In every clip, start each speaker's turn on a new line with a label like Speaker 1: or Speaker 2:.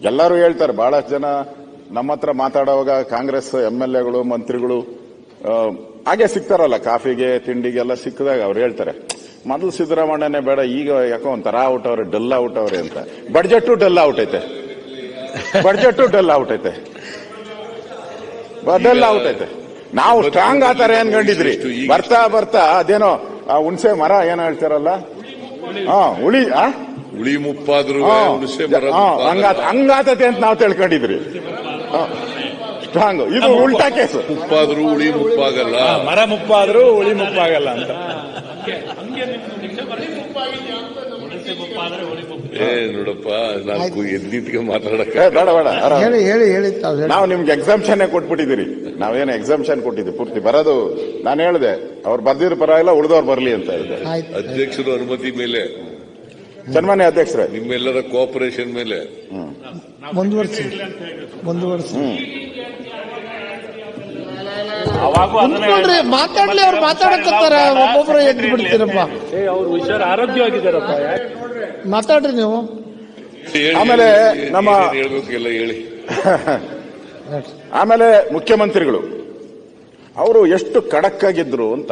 Speaker 1: ಎಲ್ಲರೂ ಹೇಳ್ತಾರೆ, ಬಹಳಷ್ಟು ಜನ ನಮ್ಮ ಹತ್ರ ಮಾತಾಡುವಾಗ ಕಾಂಗ್ರೆಸ್ MLAಗಳು ಮಂತ್ರಿಗಳು ಹಾಗೆ ಸಿಗ್ತಾರಲ್ಲ, ಕಾಫಿಗೆ ತಿಂಡಿಗೆಲ್ಲ ಸಿಕ್ಕಿದಾಗ ಅವ್ರು ಹೇಳ್ತಾರೆ, ಮೊದಲು ಸಿದ್ದರಾಮಣ್ಣನೇ ಬೇಡ, ಈಗ ಯಾಕೋ ಒಂಥರ ಔಟ್ ಅವ್ರೆ, ಡಲ್ ಔಟ್ ಅವ್ರೆ ಅಂತ. ಬಡ್ಜೆಟ್ ಡಲ್ ಔಟ್ ಐತೆ, ಡಲ್ ಔಟ್ ಐತೆ. ನಾವು ಸ್ಟ್ರಾಂಗ್ ಆತಾರೆ ಅನ್ಕೊಂಡಿದ್ರಿ, ಬರ್ತಾ ಬರ್ತಾ ಅದೇನೋ ಹುಣಸೆ ಮರ ಏನೋ ಹೇಳ್ತಾರಲ್ಲ,
Speaker 2: ಹುಳಿ ಮುಪ್ಪಾದ್ರು
Speaker 1: ಹಂಗಾತತೆ ಅಂತ ನಾವು ತಿಳ್ಕೊಂಡಿದ್ರಿ. ಸ್ಟ್ರಾಂಗ್, ಇದು ಉಲ್ಟಾ ಕೇಸು.
Speaker 2: ಮುಪ್ಪಾದ್ರೂ ಹುಳಿ ಮುಪ್ಪಾಗಲ್ಲ,
Speaker 3: ಮರ ಮುಪ್ಪಾದ್ರೂ ಹುಳಿ ಮುಪ್ಪಾಗಲ್ಲ ಅಂತ.
Speaker 2: ನೋಡಪ್ಪ, ನಾನು ಎದ್ದಿಟ್ಗೆ ಮಾತಾಡಕ್ಕೆ
Speaker 1: ಬೇಡ ಬೇಡ,
Speaker 4: ಹೇಳಿ
Speaker 1: ನಾವು ನಿಮ್ಗೆ ಎಕ್ಸಾಮ್ಷನ್ ಕೊಟ್ಬಿಟ್ಟಿದ್ದೀರಿ. ನಾವೇನು ಎಕ್ಸಾಮ್ಷನ್ ಕೊಟ್ಟಿದ್ವಿ ಪೂರ್ತಿ ಬರೋದು. ನಾನು ಹೇಳಿದೆ, ಅವ್ರು ಬರ್ದಿರೋ ಪರವಾಗಿಲ್ಲ, ಉಳಿದವ್ರು ಬರ್ಲಿ ಅಂತ ಹೇಳಿದೆ.
Speaker 2: ಅಧ್ಯಕ್ಷರು ಅನುಮತಿ ಮೇಲೆ,
Speaker 1: ಸನ್ಮಾನ್ಯ ಅಧ್ಯಕ್ಷರೇ,
Speaker 2: ನಿಮ್ಮೆಲ್ಲರ ಕೋಆಪರೇಷನ್ ಮೇಲೆ
Speaker 4: ಮುಂದುವರಿಸಿ. ಮಾತಾಡ್ಲಿ, ಅವ್ರು ಮಾತಾಡಕತ್ತಾರ, ಒಬ್ಬೊಬ್ರು ಎದ್ದು ಬಿಡ್ತೀರಪ್ಪ.
Speaker 3: ಅವ್ರು ಹುಷಾರು, ಆರೋಗ್ಯವಾಗಿದ್ದಾರಪ್ಪ,
Speaker 4: ಮಾತಾಡ್ರಿ ನೀವು.
Speaker 1: ಆಮೇಲೆ ನಮ್ಮ
Speaker 2: ಹೇಳ್ಬೇಕೆಲ್ಲ ಹೇಳಿ.
Speaker 1: ಆಮೇಲೆ ಮುಖ್ಯಮಂತ್ರಿಗಳು ಅವರು ಎಷ್ಟು ಖಡಕ್ ಆಗಿದ್ರು ಅಂತ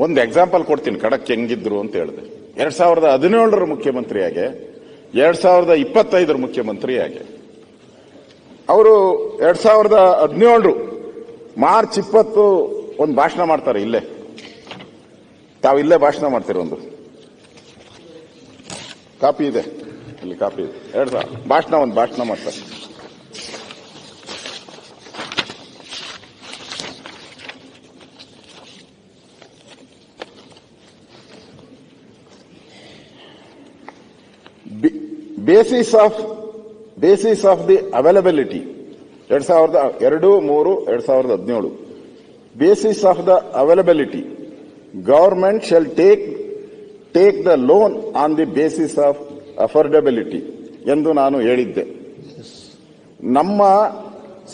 Speaker 1: ಒಂದು ಎಕ್ಸಾಂಪಲ್ ಕೊಡ್ತೀನಿ. ಖಡಕ್ ಹೆಂಗಿದ್ರು ಅಂತ ಹೇಳಿದೆ. 2017ರ ಮುಖ್ಯಮಂತ್ರಿಯಾಗೆ, 2025ರ ಮುಖ್ಯಮಂತ್ರಿಯಾಗೆ ಅವರು 2017 ಮಾರ್ಚ್ 20 ಒಂದು ಭಾಷಣ ಮಾಡ್ತಾರೆ. ಇಲ್ಲೇ ತಾವು ಇಲ್ಲೇ ಭಾಷಣ ಮಾಡ್ತೀರ, ಒಂದು ಕಾಪಿ ಇದೆ, ಇಲ್ಲಿ ಕಾಪಿ ಇದೆ. 2000 ಒಂದು ಭಾಷಣ ಮಾಡ್ತಾರೆ. Basis of the availability 2002-3-2017 basis of the availability government shell take the loan on the basis of affordability ಎಂದು ನಾನು ಹೇಳಿದ್ದೆ. ನಮ್ಮ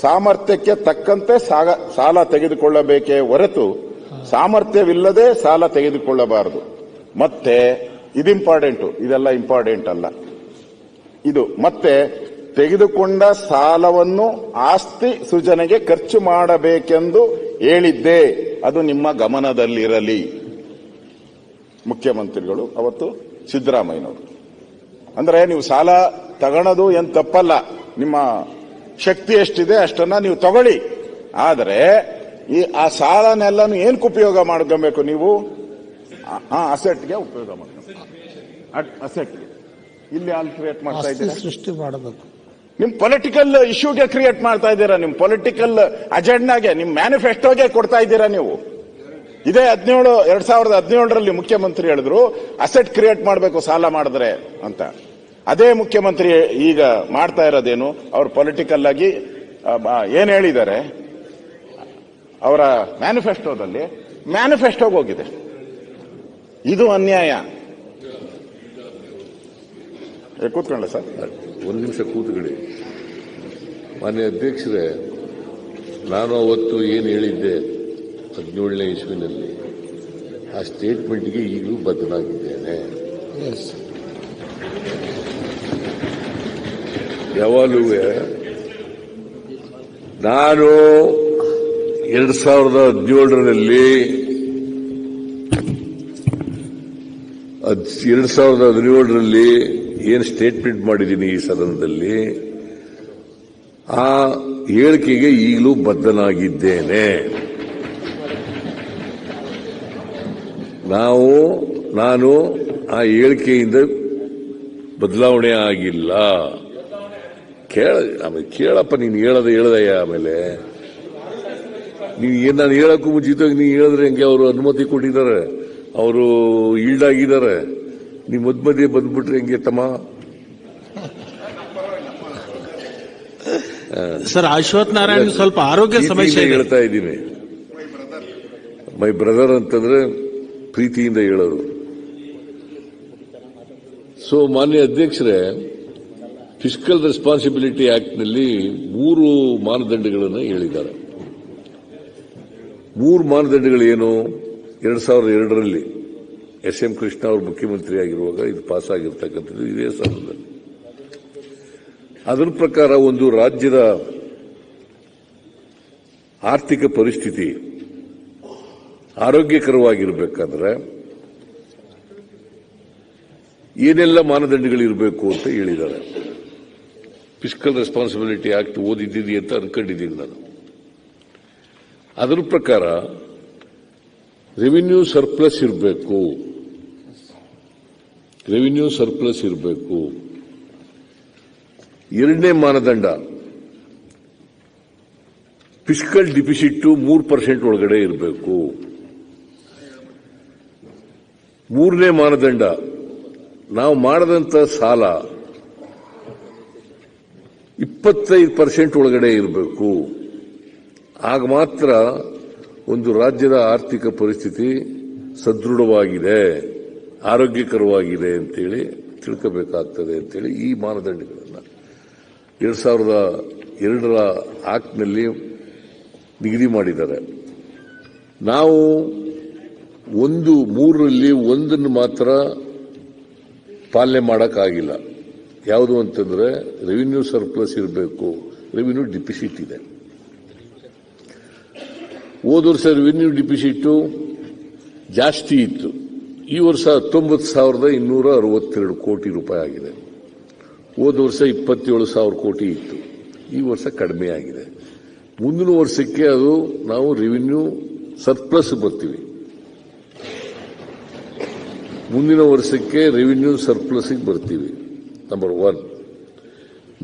Speaker 1: ಸಾಮರ್ಥ್ಯಕ್ಕೆ ತಕ್ಕಂತೆ ಸಾಲ ತೆಗೆದುಕೊಳ್ಳಬೇಕೇ ಹೊರತು ಸಾಮರ್ಥ್ಯವಿಲ್ಲದೆ ಸಾಲ ತೆಗೆದುಕೊಳ್ಳಬಾರದು. ಮತ್ತೆ ಇದು ಇಂಪಾರ್ಟೆಂಟು, ಇದೆಲ್ಲ ಇಂಪಾರ್ಟೆಂಟ್ ಅಲ್ಲ. ಇದು ಮತ್ತೆ ತೆಗೆದುಕೊಂಡ ಸಾಲವನ್ನು ಆಸ್ತಿ ಸೃಜನೆಗೆ ಖರ್ಚು ಮಾಡಬೇಕೆಂದು ಹೇಳಿದ್ದೆ, ಅದು ನಿಮ್ಮ ಗಮನದಲ್ಲಿರಲಿ. ಮುಖ್ಯಮಂತ್ರಿಗಳು ಅವತ್ತು ಸಿದ್ದರಾಮಯ್ಯನವರು. ಅಂದ್ರೆ ನೀವು ಸಾಲ ತಗೊಳ್ಳೋದು ಏನ್ ತಪ್ಪಲ್ಲ, ನಿಮ್ಮ ಶಕ್ತಿ ಎಷ್ಟಿದೆ ಅಷ್ಟನ್ನ ನೀವು ತಗೊಳ್ಳಿ. ಆದರೆ ಆ ಸಾಲನೆಲ್ಲನೂ ಏನಕ್ಕೆ ಉಪಯೋಗ ಮಾಡ್ಕೊಬೇಕು ನೀವು? ಅಸೆಟ್ಗೆ ಉಪಯೋಗ ಮಾಡ್ಕೊಬೇಕು. ಅಸೆಟ್ಗೆ ಇಲ್ಲಿ ಅಲ್ಲಿ ಕ್ರಿಯೇಟ್ ಮಾಡ್ತಾ ಇದ್ದೀರಾ,
Speaker 4: ಸೃಷ್ಟಿ ಮಾಡಬೇಕು.
Speaker 1: ನಿಮ್ ಪೊಲಿಟಿಕಲ್ ಇಶ್ಯೂಗೆ ಕ್ರಿಯೇಟ್ ಮಾಡ್ತಾ ಇದ್ದೀರಾ, ನಿಮ್ ಪೊಲಿಟಿಕಲ್ ಅಜೆಂಡಾಗೆ, ನಿಮ್ ಮ್ಯಾನಿಫೆಸ್ಟೋಗೆ ಕೊಡ್ತಾ ಇದ್ದೀರಾ ನೀವು. ಇದೇ 2017ರಲ್ಲಿ ಮುಖ್ಯಮಂತ್ರಿ ಹೇಳಿದ್ರು ಅಸೆಟ್ ಕ್ರಿಯೇಟ್ ಮಾಡಬೇಕು ಸಾಲ ಮಾಡಿದ್ರೆ ಅಂತ. ಅದೇ ಮುಖ್ಯಮಂತ್ರಿ ಈಗ ಮಾಡ್ತಾ ಇರೋದೇನು? ಅವ್ರು ಪೊಲಿಟಿಕಲ್ ಆಗಿ ಏನ್ ಹೇಳಿದ್ದಾರೆ ಅವರ ಮ್ಯಾನಿಫೆಸ್ಟೋದಲ್ಲಿ, ಮ್ಯಾನಿಫೆಸ್ಟೋಗೆ ಹೋಗಿದೆ. ಇದು ಅನ್ಯಾಯ. ಕೂತ್ಕೊಳ್ಳ ಸರ್,
Speaker 2: ಒಂದು ನಿಮಿಷ ಕೂತ್ಕೊಳ್ಳಿ. ಮಾನ್ಯ ಅಧ್ಯಕ್ಷರೇ, ನಾನು ಅವತ್ತು ಏನು ಹೇಳಿದ್ದೆ 17ನೇ ಇಸ್ವಿನಲ್ಲಿ, ಆ ಸ್ಟೇಟ್ಮೆಂಟ್ಗೆ ಈಗಲೂ ಬದ್ಧನಾಗಿದ್ದೇನೆ. ಯಾವಾಗಲೂ ನಾನು 2017ರಲ್ಲಿ ಏನು ಸ್ಟೇಟ್ಮೆಂಟ್ ಮಾಡಿದ್ದೀನಿ ಈ ಸದನದಲ್ಲಿ, ಆ ಹೇಳಿಕೆಗೆ ಈಗಲೂ ಬದ್ಧನಾಗಿದ್ದೇನೆ. ನಾನು ಆ ಹೇಳಿಕೆಯಿಂದ ಬದಲಾವಣೆ ಆಗಿಲ್ಲ. ಆಮೇಲೆ ಕೇಳಪ್ಪ, ನೀನು ಹೇಳದಯ್ಯ. ಆಮೇಲೆ ನೀನು ನಾನು ಹೇಳಕ್ಕೂ ಮುಂಚಿತವಾಗಿ ನೀನು ಹೇಳಿದ್ರೆ ಹೆಂಗೆ? ಅವರು ಅನುಮತಿ ಕೊಟ್ಟಿದ್ದಾರೆ, ಅವರು ಈಲ್ಡ್ ಆಗಿದ್ದಾರೆ. ನೀವು ಮಧ್ಯೆ ಬಂದ್ಬಿಟ್ರೆ ಹೆಂಗೆ ತಮ್ಮ?
Speaker 3: ಸರ್, ಅಶ್ವಥ್ ನಾರಾಯಣ್ ಸ್ವಲ್ಪ ಆರೋಗ್ಯ ಸಮಸ್ಯೆ
Speaker 2: ಹೇಳ್ತಾ ಇದ್ದೀನಿ. ಮೈ ಬ್ರದರ್ ಅಂತಂದ್ರೆ ಪ್ರೀತಿಯಿಂದ ಹೇಳೋರು. ಸೊ ಮಾನ್ಯ ಅಧ್ಯಕ್ಷರೇ, ಫಿಸ್ಕಲ್ ರೆಸ್ಪಾನ್ಸಿಬಿಲಿಟಿ ಆಕ್ಟ್ ನಲ್ಲಿ 3 ಮಾನದಂಡಗಳನ್ನು ಹೇಳಿದ್ದಾರೆ. 3 ಮಾನದಂಡಗಳು ಏನು? 2002ರಲ್ಲಿ SM ಕೃಷ್ಣ ಅವರು ಮುಖ್ಯಮಂತ್ರಿ ಆಗಿರುವಾಗ ಇದು ಪಾಸ್ ಆಗಿರ್ತಕ್ಕಂಥದ್ದು ಇದೇ ಸದನದಲ್ಲಿ. ಅದರ ಪ್ರಕಾರ ಒಂದು ರಾಜ್ಯದ ಆರ್ಥಿಕ ಪರಿಸ್ಥಿತಿ ಆರೋಗ್ಯಕರವಾಗಿರಬೇಕಾದ್ರೆ ಏನೆಲ್ಲ ಮಾನದಂಡಗಳಿರಬೇಕು ಅಂತ ಹೇಳಿದ್ದಾರೆ. ಫಿಸ್ಕಲ್ ರೆಸ್ಪಾನ್ಸಿಬಿಲಿಟಿ ಆಕ್ಟ್ ಓದಿದ್ದೀನಿ ಅಂತ ಅನ್ಕೊಂಡಿದ್ದೀನಿ ನಾನು. ಅದರ ಪ್ರಕಾರ ರೆವಿನ್ಯೂ ಸರ್ಪ್ಲಸ್ ಇರಬೇಕು. ಎರಡನೇ ಮಾನದಂಡ ಫಿಸ್ಕಲ್ ಡಿಫಿಸಿಟ್ 3% ಒಳಗಡೆ ಇರಬೇಕು. ಮೂರನೇ ಮಾನದಂಡ ನಾವು ಮಾಡದಂತ ಸಾಲ 25% ಒಳಗಡೆ ಇರಬೇಕು. ಆಗ ಮಾತ್ರ ಒಂದು ರಾಜ್ಯದ ಆರ್ಥಿಕ ಪರಿಸ್ಥಿತಿ ಸದೃಢವಾಗಿದೆ, ಆರೋಗ್ಯಕರವಾಗಿದೆ ಅಂತೇಳಿ ತಿಳ್ಕೋಬೇಕಾಗ್ತದೆ ಅಂತೇಳಿ ಈ ಮಾನದಂಡಗಳನ್ನು 2002ರ ಆಕ್ಟ್ನಲ್ಲಿ ನಿಗದಿ ಮಾಡಿದ್ದಾರೆ. ನಾವು 3ರಲ್ಲಿ ಒಂದನ್ನು ಮಾತ್ರ ಪಾಲನೆ ಮಾಡೋಕ್ಕಾಗಿಲ್ಲ. ಯಾವುದು ಅಂತಂದ್ರೆ ರೆವಿನ್ಯೂ ಸರ್ಪ್ಲಸ್ ಇರಬೇಕು, ರೆವಿನ್ಯೂ ಡಿಫಿಸಿಟ್ ಇದೆ. ಹೋದ ವರ್ಷ ರೆವಿನ್ಯೂ ಡಿಫಿಸಿಟ್ ಜಾಸ್ತಿ ಇತ್ತು. ಈ ವರ್ಷ 19,262 ಕೋಟಿ ರೂಪಾಯಿ ಆಗಿದೆ. ಹೋದ ವರ್ಷ 27,000 ಕೋಟಿ ಇತ್ತು. ಈ ವರ್ಷ ಕಡಿಮೆ ಆಗಿದೆ. ಮುಂದಿನ ವರ್ಷಕ್ಕೆ ಅದು ನಾವು ರೆವಿನ್ಯೂ ಸರ್ಪ್ಲಸ್ ಬರ್ತೀವಿ. ಮುಂದಿನ ವರ್ಷಕ್ಕೆ ರೆವಿನ್ಯೂ ಸರ್ಪ್ಲಸ್ ಬರ್ತೀವಿ. ನಂಬರ್ 1.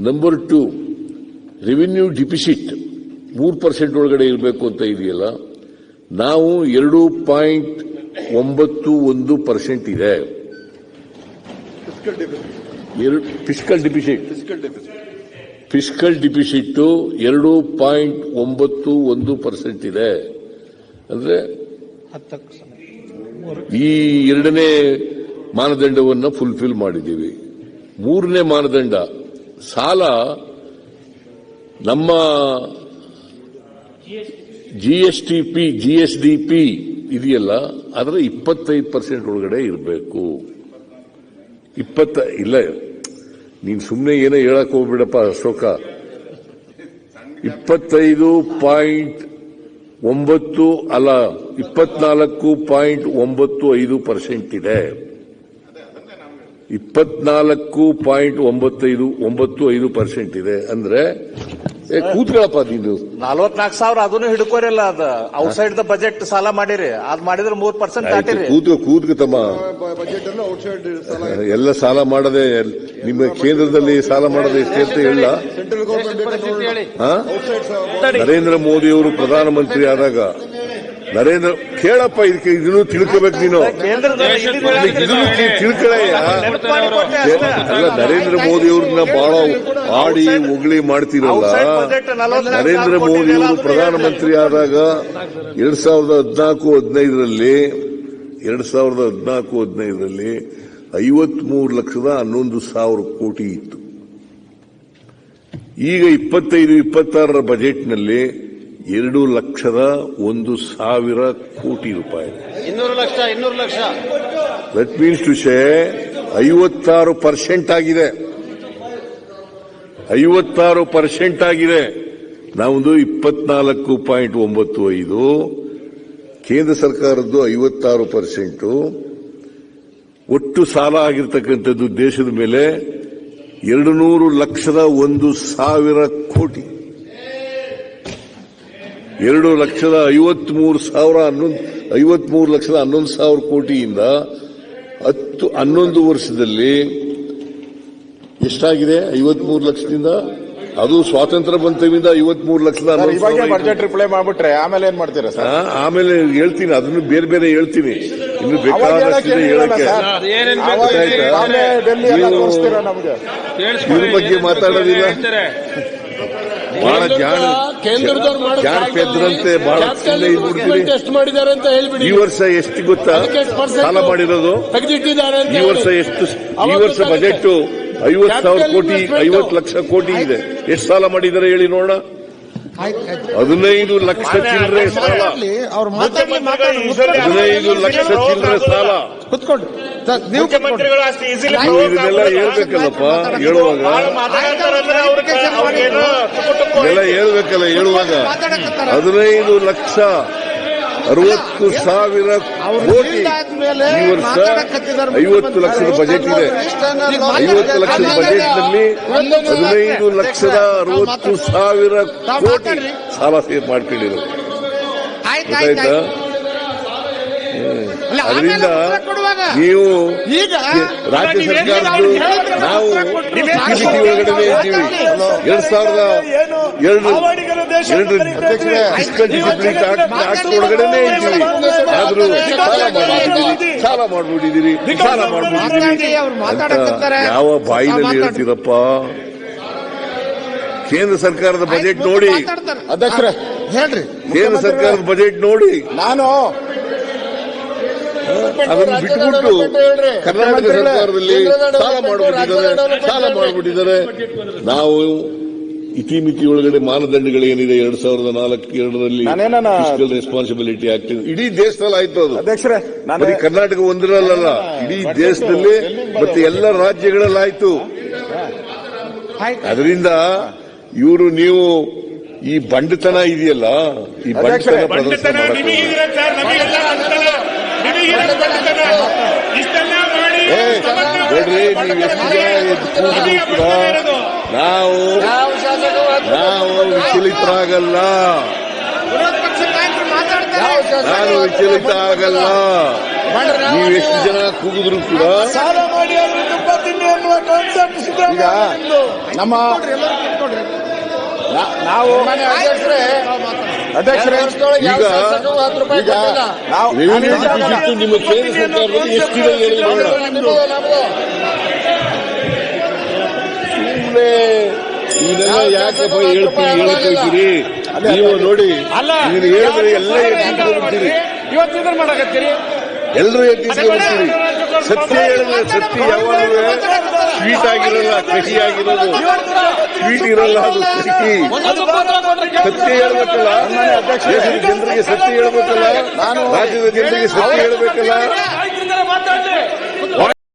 Speaker 2: ನಂಬರ್ 2, ರೆವಿನ್ಯೂ ಡಿಫಿಸಿಟ್ 3% ಒಳಗಡೆ ಇರಬೇಕು ಅಂತ ಇದೆಯಲ್ಲ, ನಾವು 2.91% ಇದೆ ಫಿಸ್ಕಲ್ ಡಿಫಿಸಿಟ್ 2.91% ಇದೆ. ಅಂದ್ರೆ ಈ ಎರಡನೇ ಮಾನದಂಡವನ್ನು ಫುಲ್ಫಿಲ್ ಮಾಡಿದ್ದೀವಿ. ಮೂರನೇ ಮಾನದಂಡ ಸಾಲ ನಮ್ಮ ಜಿಎಸ್ಡಿಪಿ ಇದೆಯಲ್ಲ ಅದರ 25% ಒಳಗಡೆ ಇರಬೇಕು. ಇಲ್ಲ, ನೀನ್ ಸುಮ್ಮನೆ ಏನೋ ಹೇಳಕ್ ಹೋಗ್ಬಿಡಪ್ಪ ಅಶೋಕ. 25.9 ಅಲ್ಲ, 24.95% ಇದೆ. 24.95% ಇದೆ. ಅಂದ್ರೆ ಕೂತ್ಕೊಳ್ಳಪ್ಪ ನೀನು.
Speaker 5: 44,000 ಅದನ್ನು ಹಿಡ್ಕೋರಿಲ್ಲ. ಅದ ಔಟ್ಸೈಡ್ ದ ಬಜೆಟ್ ಸಾಲ ಮಾಡಿರಿ, ಅದ್ ಮಾಡಿದ್ರೆ 3% ದಾಟಿರಿ.
Speaker 2: ಕೂತ್ಕತಮ್ಮ. ಎಲ್ಲ ಸಾಲ ಮಾಡದೆ ನಿಮ್ಮ ಕೇಂದ್ರದಲ್ಲಿ ಸಾಲ ಮಾಡದೆ ಎಷ್ಟೇ ಅಂತ ಹೇಳ. ನರೇಂದ್ರ ಮೋದಿ ಅವರು ಪ್ರಧಾನಮಂತ್ರಿ ಆದಾಗ ಕೇಳಪ್ಪ, ಇದನ್ನು ತಿಳ್ಕೋಬೇಕು ನೀನು. ತಿಳ್ಕೊಳ್ಳಯ್ಯ. ಅಲ್ಲ, ನರೇಂದ್ರ ಮೋದಿ ಅವ್ರನ್ನ ಬಹಳ ಆಡಿ ಹೊಗಳಿ ಮಾಡ್ತಿರಲ್ಲ. ನರೇಂದ್ರ ಮೋದಿ ಅವರು ಪ್ರಧಾನಮಂತ್ರಿ ಆದಾಗ 2014-15ರಲ್ಲಿ 53,11,000 ಕೋಟಿ ಇತ್ತು. ಈಗ 25-26ರ ಬಜೆಟ್ನಲ್ಲಿ 2,01,000 ಕೋಟಿ ರೂಪಾಯಿ.
Speaker 5: 200 lakh
Speaker 2: that means to say 56% ಆಗಿದೆ. 56% ಆಗಿದೆ. ನಾವೊಂದು 24.95, ಕೇಂದ್ರ ಸರ್ಕಾರದ್ದು 56%. ಒಟ್ಟು ಸಾಲ ಆಗಿರ್ತಕ್ಕಂಥದ್ದು ದೇಶದ ಮೇಲೆ 2,01,000 ಕೋಟಿ. 2,53,11,000 ಕೋಟಿಯಿಂದ 11 ವರ್ಷದಲ್ಲಿ ಎಷ್ಟಾಗಿದೆ? 53 ಲಕ್ಷದಿಂದ, ಅದು ಸ್ವಾತಂತ್ರ್ಯ ಬಂತವಿಂದ 53 ಲಕ್ಷದ
Speaker 1: ಇವಾಗ ಬಜೆಟ್ ರಿಪ್ಲೈ ಮಾಡ್ಬಿಟ್ರೆ ಆಮೇಲೆ ಏನ್ ಮಾಡ್ತೀರಾ ಸರ್?
Speaker 2: ಆಮೇಲೆ ಹೇಳ್ತೀನಿ, ಅದನ್ನು ಬೇರೆ ಹೇಳ್ತೀನಿ. ಇನ್ನು ಬೇಕಾದಷ್ಟಿದೆ ಹೇಳಕ್ಕೆ. ಇದ್ರ ಬಗ್ಗೆ ಮಾತಾಡೋದಿಲ್ಲ. ಬಹಳ ಜಾಣ ಪೆದ್ರಂತೆ ಬಹಳ
Speaker 4: ಮಾಡಿದ್ದಾರೆ ಅಂತ ಹೇಳ್ಬಿಡಿ.
Speaker 2: ಈ ವರ್ಷ ಎಷ್ಟು ಗೊತ್ತಾ ಸಾಲ ಮಾಡಿರೋದು? ಈ ವರ್ಷ ಎಷ್ಟು? ಈ ವರ್ಷ ಬಜೆಟ್ 50,000 ಕೋಟಿ, 50 ಲಕ್ಷ ಕೋಟಿ ಇದೆ. ಎಷ್ಟು ಸಾಲ ಮಾಡಿದ್ದಾರೆ ಹೇಳಿ ನೋಡೋಣ. 15 ಲಕ್ಷ ಚಿಲ್ಲರೆ ಸಾಲ,
Speaker 4: ಅವ್ರು ಮಾತಾಡ್ಲಿ
Speaker 2: 15 ಲಕ್ಷ ಚಿಲ್ಲರೆ ಸಾಲ.
Speaker 4: ಕುತ್ಕೊಂಡು ನೀವು
Speaker 5: ಮುಖ್ಯಮಂತ್ರಿಗಳು ಅಷ್ಟು ಈಸಿಲಿ
Speaker 2: ನೀವು ಇದನ್ನೆಲ್ಲ ಹೇಳ್ಬೇಕಲ್ಲಪ್ಪ, ಹೇಳುವಾಗ ಇದೆಲ್ಲ ಹೇಳ್ಬೇಕಲ್ಲ. ಹೇಳುವಾಗ 15 ಲಕ್ಷ 60,000 ಕೋಟಿ. ಈ ವರ್ಷ 50 ಲಕ್ಷದ ಬಜೆಟ್ ಇದೆ. 50 ಲಕ್ಷದ ಬಜೆಟ್ ನಲ್ಲಿ 15 ಲಕ್ಷದ 60,000 ಕೋಟಿ ಸಾಲ ಸೇರ್ ಮಾಡ್ಕೊಂಡಿರೋದು ಗೊತ್ತಾಯ್ತಾ? ಅದರಿಂದ ನೀವು ರಾಜ್ಯ ಸರ್ಕಾರದ್ದು ನಾವು ಮಿತಿ ಒಳಗಡೆ ಇದ್ದೀವಿ. 2002 ಫಿಸ್ಕಲ್ ಡಿಸಿಪ್ಲಿನ್ ಆಕ್ಟ್ ಒಳಗಡೆ ಇದ್ದೀವಿ. ಆದ್ರೂ ಸಾಲ ಮಾಡ್ಬಿಟ್ಟಿದ್ದೀರಿ ಅಂತ ಯಾವ ಬಾಯಿನಲ್ಲಿ ಹೇಳ್ತೀರಪ್ಪ? ಕೇಂದ್ರ ಸರ್ಕಾರದ ಬಜೆಟ್ ನೋಡಿ,
Speaker 1: ಅಧ್ಯಕ್ಷರೇ
Speaker 4: ಹೇಳ್ರಿ.
Speaker 2: ಕೇಂದ್ರ ಸರ್ಕಾರದ ಬಜೆಟ್ ನೋಡಿ.
Speaker 1: ನಾನು
Speaker 2: ಅದನ್ನು ಬಿಟ್ಟುಬಿಟ್ಟು ಕರ್ನಾಟಕ ಸರ್ಕಾರದಲ್ಲಿ ಸಾಲ ಮಾಡಿಬಿಟ್ಟಿದ್ದಾರೆ. ನಾವು ಇತಿಮಿತಿ ಒಳಗಡೆ ಮಾನದಂಡಗಳೇನಿದೆ 2004-2ರಲ್ಲಿ ಫಿಸ್ಕಲ್ ರೆಸ್ಪಾನ್ಸಿಬಿಲಿಟಿ ಆಕ್ಟ್ ಇಡೀ ದೇಶದಲ್ಲಿ ಆಯ್ತು. ಅದು
Speaker 1: ಅಧ್ಯಕ್ಷರೇ
Speaker 2: ಬರೀ ಕರ್ನಾಟಕ ಒಂದರಲ್ಲ, ಇಡೀ ದೇಶದಲ್ಲಿ ಮತ್ತೆ ಎಲ್ಲ ರಾಜ್ಯಗಳಲ್ಲಿ ಆಯ್ತು. ಅದರಿಂದ ನೀವು ಈ ಬಂಡತನ ಇದೆಯಲ್ಲ, ಈ ಬಂಡತನ ಪ್ರದರ್ಶನ ಮಾಡಕ್ಕೆ ನೋಡ್ರಿ, ನೀವು ಎಷ್ಟು ಕೂಡ ನಾವು ವಿಚಲಿತರಾಗಲ್ಲ. ನಾನು ವಿಚಲಿತ ಆಗಲ್ಲ. ನೀವು ಎಷ್ಟು ಜನ ಕೂಗಿದ್ರು ಕೂಡ
Speaker 4: ಸಾಲ ಮಾಡಿ ಅವರು ತುಪ್ಪ ತಿಂಡಿ ಅನ್ನುವ ಕಾನ್ಸೆಪ್ಟ್
Speaker 1: ಈಗ ನಮ್ಮ ನಾವು ಅಧ್ಯಕ್ಷರೇ
Speaker 2: ಈಗ
Speaker 1: ನಾವು
Speaker 2: ರೆವಿನ್ಯೂ ಡಿಫಿಸಿಟ್ ನಿಮ್ಮ ಕೇಂದ್ರ ಸರ್ಕಾರದಲ್ಲಿ ಎಷ್ಟಿದೆ ಹೇಳಿ ನೋಡೋಣ. ಸುಮ್ಮನೆ ಇದೆಲ್ಲ ಯಾಕಪ್ಪ ಹೇಳ್ತೀರಿ? ನೀವು ನೋಡಿ, ಇದನ್ನು ಹೇಳಿದ್ರೆ ಎಲ್ಲ ಎತ್ತಿಸ್ಕೊಂಡ್ಬಿಡ್ತೀರಿ,
Speaker 3: ಇವತ್ತಿನ ಮಾಡಕತ್ತೀರಿ.
Speaker 2: ಎಲ್ಲರೂ ಎತ್ತಿಸ್ಕೊಂಡ್ಬಿಡ್ತೀರಿ. ಸತ್ಯ ಹೇಳಿದ್ರೆ ಸತ್ಯ ಯಾವಾಗಲೂ ಸ್ವೀಟ್ ಆಗಿರಲ್ಲ, ಕಹಿ ಆಗಿರೋದು. ಸ್ವೀಟ್ ಇರಲ್ಲ, ಅದು ಕಹಿ. ಸತ್ಯ ಹೇಳ್ಬೇಕಲ್ಲ, ದೇಶದ ಜನರಿಗೆ ಸತ್ಯ ಹೇಳ್ಬೇಕಲ್ಲ, ರಾಜ್ಯದ ಜನರಿಗೆ ಸತ್ಯ ಹೇಳ್ಬೇಕಲ್ಲ.